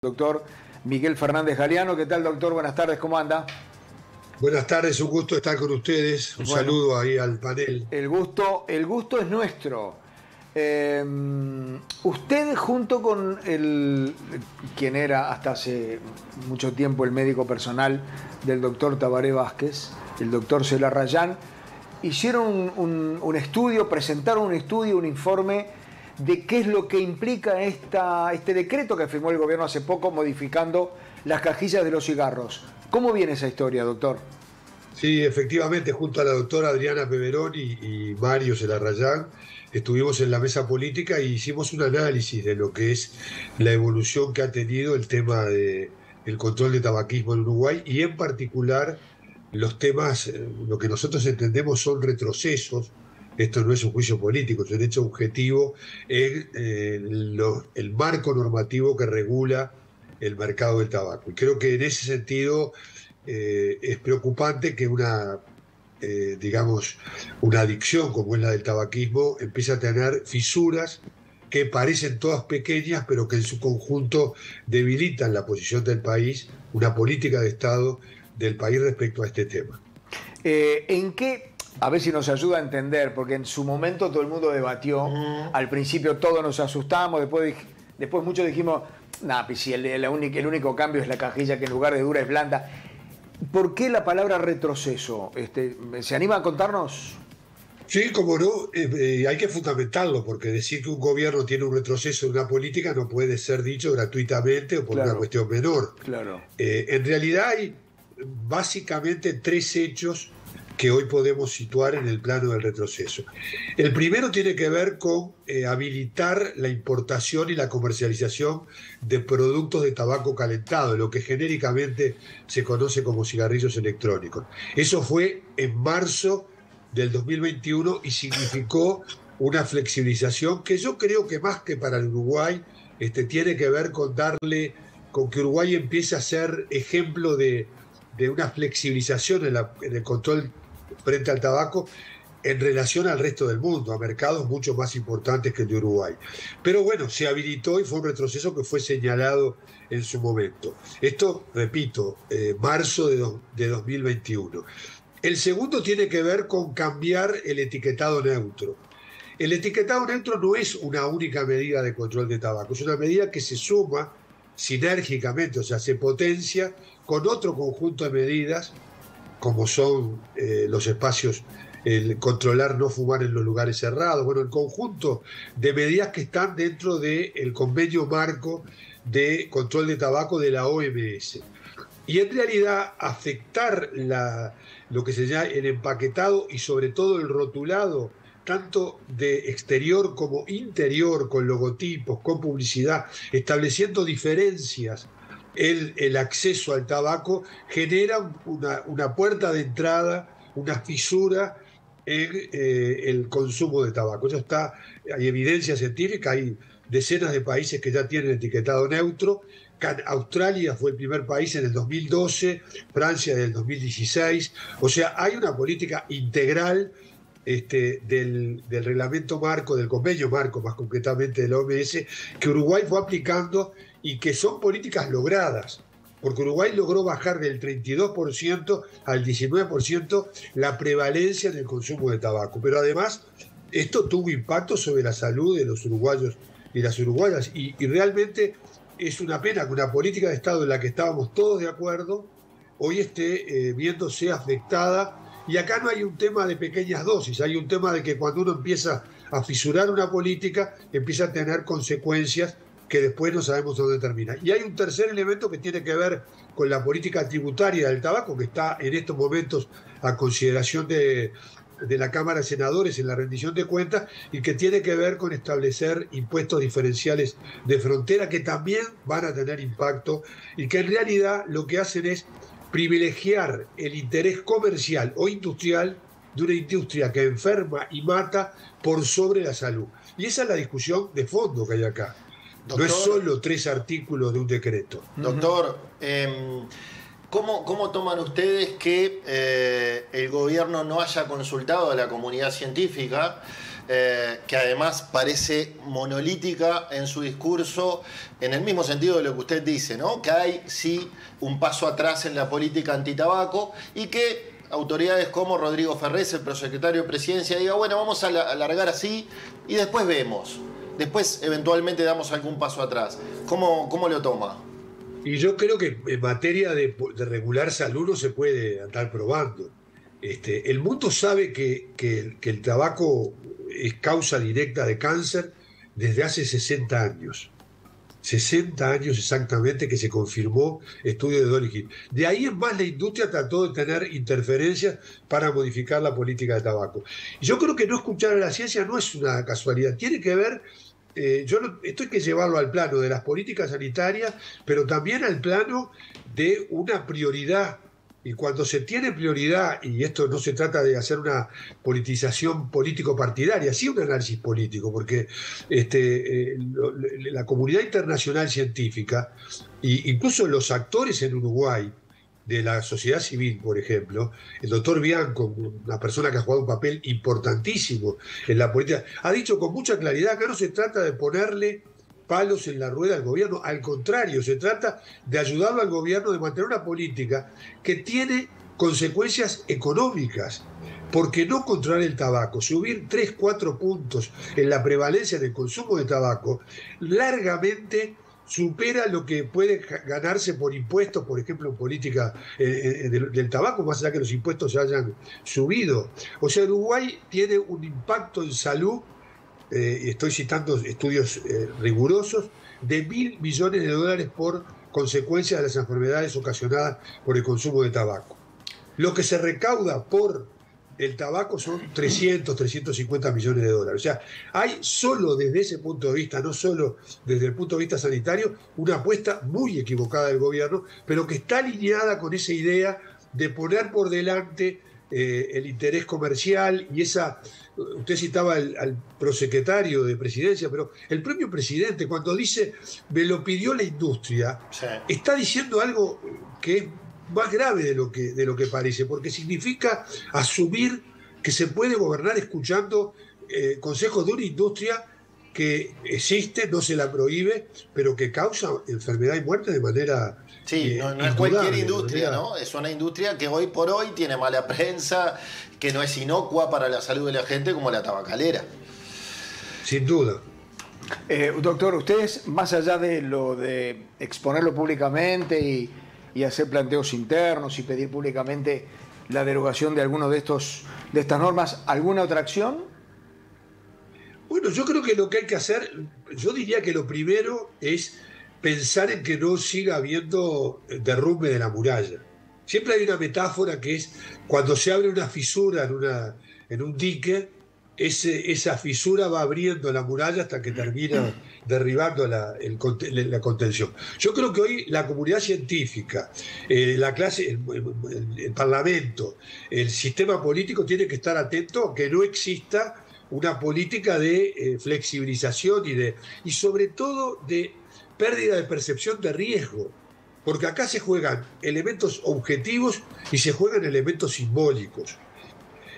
Doctor Miguel Fernández Galeano. ¿Qué tal, doctor? Buenas tardes, ¿cómo anda? Buenas tardes, un gusto estar con ustedes. Un saludo ahí al panel. El gusto es nuestro. Usted, junto con quien era hasta hace mucho tiempo el médico personal del doctor Tabaré Vázquez, el doctor Celarrayán, hicieron un estudio, presentaron un estudio, un informe de qué es lo que implica este decreto que firmó el gobierno hace poco modificando las cajillas de los cigarros. ¿Cómo viene esa historia, doctor? Sí, efectivamente, junto a la doctora Adriana Peverón y Mario Celarrayán, estuvimos en la mesa política y hicimos un análisis de lo que es la evolución que ha tenido el tema del control de tabaquismo en Uruguay y en particular los temas, lo que nosotros entendemos son retrocesos. Esto no es un juicio político, es un hecho objetivo en el marco normativo que regula el mercado del tabaco. Y creo que en ese sentido es preocupante que digamos, una adicción como es la del tabaquismo empiece a tener fisuras que parecen todas pequeñas, pero que en su conjunto debilitan la posición del país, una política de Estado del país respecto a este tema. ¿En qué? A ver si nos ayuda a entender, porque en su momento todo el mundo debatió, al principio todos nos asustamos, después muchos dijimos, nah, pues si el único cambio es la cajilla que en lugar de dura es blanda. ¿Por qué la palabra retroceso? ¿Se anima a contarnos? Sí, como no, hay que fundamentarlo, porque decir que un gobierno tiene un retroceso en una política no puede ser dicho gratuitamente o por una cuestión menor. Claro. En realidad hay básicamente tres hechos que hoy podemos situar en el plano del retroceso. El primero tiene que ver con habilitar la importación y la comercialización de productos de tabaco calentado, lo que genéricamente se conoce como cigarrillos electrónicos. Eso fue en marzo del 2021 y significó una flexibilización que yo creo que más que para el Uruguay, tiene que ver con que Uruguay empiece a ser ejemplo de una flexibilización en el control frente al tabaco en relación al resto del mundo, a mercados mucho más importantes que el de Uruguay. Pero bueno, se habilitó y fue un retroceso que fue señalado en su momento. Esto, repito, marzo de 2021. El segundo tiene que ver con cambiar el etiquetado neutro. El etiquetado neutro no es una única medida de control de tabaco, es una medida que se suma sinérgicamente, o sea, se potencia con otro conjunto de medidas, como son los espacios, el controlar no fumar en los lugares cerrados, bueno, el conjunto de medidas que están dentro del convenio marco de control de tabaco de la OMS. Y en realidad afectar lo que se llama el empaquetado y sobre todo el rotulado, tanto de exterior como interior, con logotipos, con publicidad, estableciendo diferencias, el acceso al tabaco genera una puerta de entrada, una fisura en el consumo de tabaco. Eso hay evidencia científica, hay decenas de países que ya tienen etiquetado neutro. Australia fue el primer país en el 2012, Francia en el 2016. O sea, hay una política integral del reglamento marco, del convenio marco más concretamente de la OMS, que Uruguay fue aplicando y que son políticas logradas, porque Uruguay logró bajar del 32% al 19% la prevalencia en el consumo de tabaco. Pero además, esto tuvo impacto sobre la salud de los uruguayos y las uruguayas, y realmente es una pena que una política de Estado en la que estábamos todos de acuerdo hoy esté viéndose afectada. Y acá no hay un tema de pequeñas dosis, hay un tema de que cuando uno empieza a fisurar una política, empieza a tener consecuencias que después no sabemos dónde termina. Y hay un tercer elemento que tiene que ver con la política tributaria del tabaco, que está en estos momentos a consideración de la Cámara de Senadores en la rendición de cuentas, y que tiene que ver con establecer impuestos diferenciales de frontera que también van a tener impacto y que en realidad lo que hacen es privilegiar el interés comercial o industrial de una industria que enferma y mata por sobre la salud. Y esa es la discusión de fondo que hay acá. Doctor, no es solo 3 artículos de un decreto. Doctor, ¿cómo toman ustedes que el gobierno no haya consultado a la comunidad científica que además parece monolítica en su discurso, en el mismo sentido de lo que usted dice, ¿no? Que hay sí un paso atrás en la política antitabaco y que autoridades como Rodrigo Ferrés, el prosecretario de Presidencia, diga, bueno, vamos a alargar así y después vemos. Después eventualmente damos algún paso atrás. ¿Cómo lo toma? Y yo creo que en materia de regular salud no se puede andar probando. El mundo sabe que el tabaco es causa directa de cáncer desde hace 60 años. 60 años exactamente que se confirmó estudio de Dolly Hill. De ahí en más la industria trató de tener interferencias para modificar la política de tabaco. Y yo creo que no escuchar a la ciencia no es una casualidad, tiene que ver, esto hay que llevarlo al plano de las políticas sanitarias, pero también al plano de una prioridad. Y cuando se tiene prioridad, y esto no se trata de hacer una politización político-partidaria, sí un análisis político, porque la comunidad internacional científica, e incluso los actores en Uruguay, de la sociedad civil, por ejemplo, el doctor Bianco, una persona que ha jugado un papel importantísimo en la política, ha dicho con mucha claridad que no se trata de ponerle palos en la rueda al gobierno, al contrario, se trata de ayudarlo al gobierno de mantener una política que tiene consecuencias económicas, porque no controlar el tabaco, subir 3, 4 puntos en la prevalencia del consumo de tabaco, largamente supera lo que puede ganarse por impuestos, por ejemplo, en política del tabaco, más allá que los impuestos se hayan subido. O sea, Uruguay tiene un impacto en salud, estoy citando estudios rigurosos, de $1.000 millones por consecuencia de las enfermedades ocasionadas por el consumo de tabaco. Lo que se recauda por el tabaco son 350 millones de dólares. O sea, hay solo desde ese punto de vista, no solo desde el punto de vista sanitario, una apuesta muy equivocada del gobierno, pero que está alineada con esa idea de poner por delante el interés comercial y esa... Usted citaba al prosecretario de Presidencia, pero el propio presidente, cuando dice me lo pidió la industria, sí, está diciendo algo que es más grave de lo que parece, porque significa asumir que se puede gobernar escuchando consejos de una industria que existe, no se la prohíbe, pero que causa enfermedad y muerte de manera... Sí, no es cualquier industria, ¿no? Es una industria que hoy por hoy tiene mala prensa, que no es inocua para la salud de la gente como la tabacalera. Sin duda. Doctor, ustedes, más allá de lo de exponerlo públicamente y hacer planteos internos y pedir públicamente la derogación de alguno de estas normas, ¿alguna otra acción? Bueno, yo creo que lo que hay que hacer, yo diría que lo primero es pensar en que no siga habiendo derrumbe de la muralla. Siempre hay una metáfora que es cuando se abre una fisura en un dique, esa fisura va abriendo la muralla hasta que termina derribando la contención. Yo creo que hoy la comunidad científica, la clase, el Parlamento, el sistema político tiene que estar atento a que no exista una política de flexibilización y sobre todo de pérdida de percepción de riesgo, porque acá se juegan elementos objetivos y se juegan elementos simbólicos.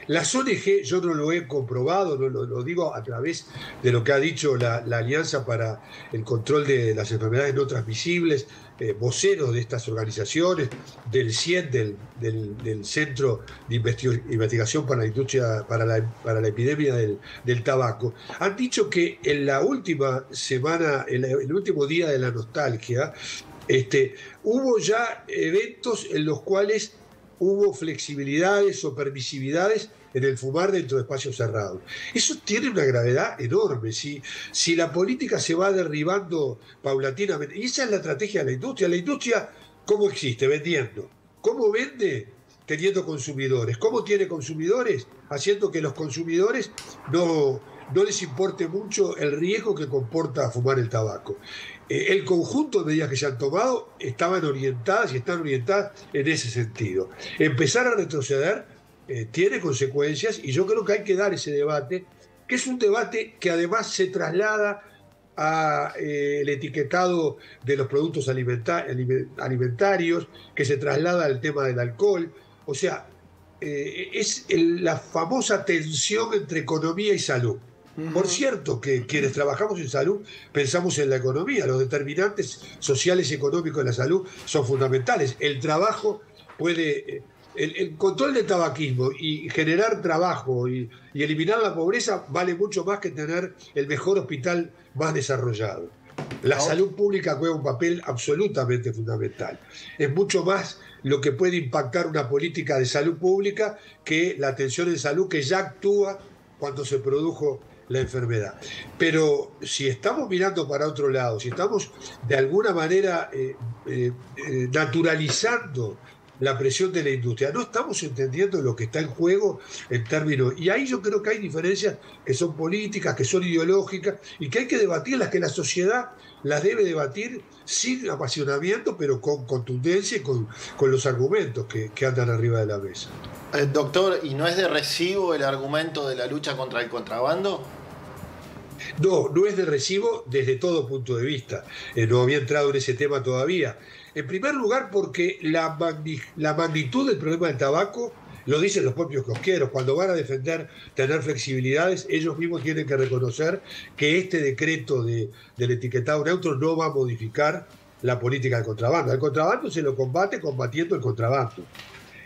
Las ONG, yo no lo he comprobado, lo digo a través de lo que ha dicho la Alianza para el Control de las Enfermedades No Transmisibles, voceros de estas organizaciones, del CIEN, del Centro de Investigación para la Industria, para la Epidemia del Tabaco, han dicho que en la última semana, el último día de la nostalgia, hubo ya eventos en los cuales hubo flexibilidades o permisividades en el fumar dentro de espacios cerrados. Eso tiene una gravedad enorme. Si la política se va derribando paulatinamente, y esa es la estrategia de la industria. La industria, ¿cómo existe? Vendiendo. ¿Cómo vende? Teniendo consumidores. ¿Cómo tiene consumidores? Haciendo que los consumidores no les importe mucho el riesgo que comporta fumar el tabaco. El conjunto de medidas que se han tomado estaban orientadas y están orientadas en ese sentido. Empezar a retroceder tiene consecuencias y yo creo que hay que dar ese debate, que es un debate que además se traslada al etiquetado de los productos alimentarios, que se traslada al tema del alcohol. O sea, es la famosa tensión entre economía y salud. Por cierto, que quienes trabajamos en salud pensamos en la economía. Los determinantes sociales y económicos de la salud son fundamentales. El trabajo puede... El control del tabaquismo y generar trabajo y eliminar la pobreza vale mucho más que tener el mejor hospital más desarrollado. La salud pública juega un papel absolutamente fundamental. Es mucho más lo que puede impactar una política de salud pública que la atención en salud que ya actúa cuando se produjo la enfermedad. Pero si estamos mirando para otro lado, si estamos de alguna manera naturalizando la presión de la industria, no estamos entendiendo lo que está en juego en términos, y ahí yo creo que hay diferencias que son políticas, que son ideológicas y que hay que debatirlas, que la sociedad las debe debatir sin apasionamiento, pero con contundencia y con los argumentos que andan arriba de la mesa. Doctor, ¿y no es de recibo el argumento de la lucha contra el contrabando? No, no es de recibo desde todo punto de vista. No había entrado en ese tema todavía. En primer lugar, porque la magnitud del problema del tabaco lo dicen los propios kiosqueros. Cuando van a defender tener flexibilidades, ellos mismos tienen que reconocer que este decreto del etiquetado neutro no va a modificar la política del contrabando. Al contrabando se lo combate combatiendo el contrabando.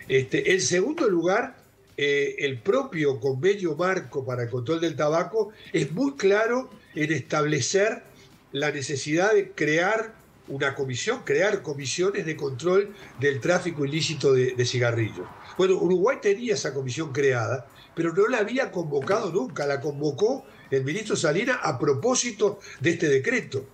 En segundo lugar, el propio convenio marco para el control del tabaco es muy claro en establecer la necesidad de crear una comisión, crear comisiones de control del tráfico ilícito de cigarrillos. Bueno, Uruguay tenía esa comisión creada, pero no la había convocado nunca, la convocó el ministro Salinas a propósito de este decreto.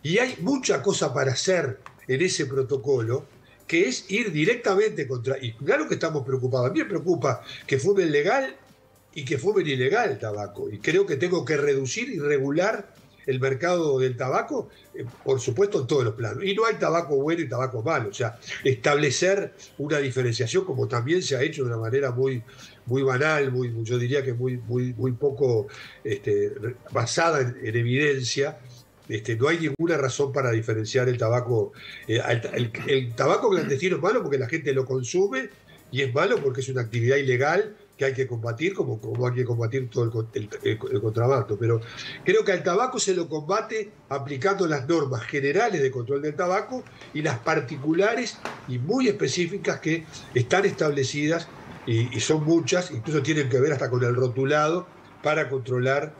Y hay mucha cosa para hacer en ese protocolo, que es ir directamente contra... Y claro que estamos preocupados. A mí me preocupa que fumen legal y que fumen ilegal el tabaco. Y creo que tengo que reducir y regular el mercado del tabaco, por supuesto, en todos los planos. Y no hay tabaco bueno y tabaco malo. O sea, establecer una diferenciación, como también se ha hecho de una manera muy banal, yo diría que muy poco basada en evidencia. No hay ninguna razón para diferenciar el tabaco. El tabaco clandestino es malo porque la gente lo consume y es malo porque es una actividad ilegal que hay que combatir, como hay que combatir todo el contrabando. Pero creo que al tabaco se lo combate aplicando las normas generales de control del tabaco y las particulares y muy específicas que están establecidas, y son muchas, incluso tienen que ver hasta con el rotulado para controlar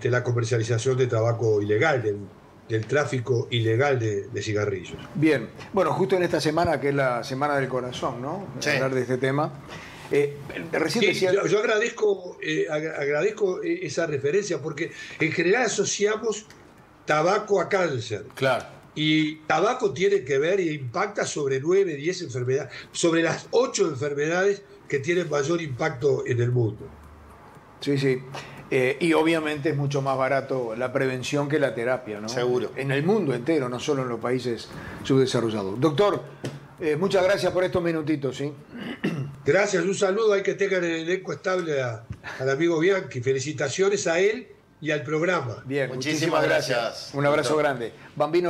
la comercialización de tabaco ilegal, del tráfico ilegal de cigarrillos. Bien, bueno, justo en esta semana, que es la Semana del Corazón, ¿no? Sí. Hablar de este tema. Recién Sí, decía... yo agradezco esa referencia, porque en general asociamos tabaco a cáncer. Claro. Y tabaco tiene que ver e impacta sobre 9, 10 enfermedades, sobre las 8 enfermedades que tienen mayor impacto en el mundo. Sí, sí. Y obviamente es mucho más barato la prevención que la terapia, ¿no? Seguro. En el mundo entero, no solo en los países subdesarrollados. Doctor, muchas gracias por estos minutitos, ¿sí? Gracias, un saludo, hay que tengan en el elenco estable al amigo Bianchi. Felicitaciones a él y al programa. Bien, Muchísimas gracias. Un abrazo Doctor. grande. Bambino.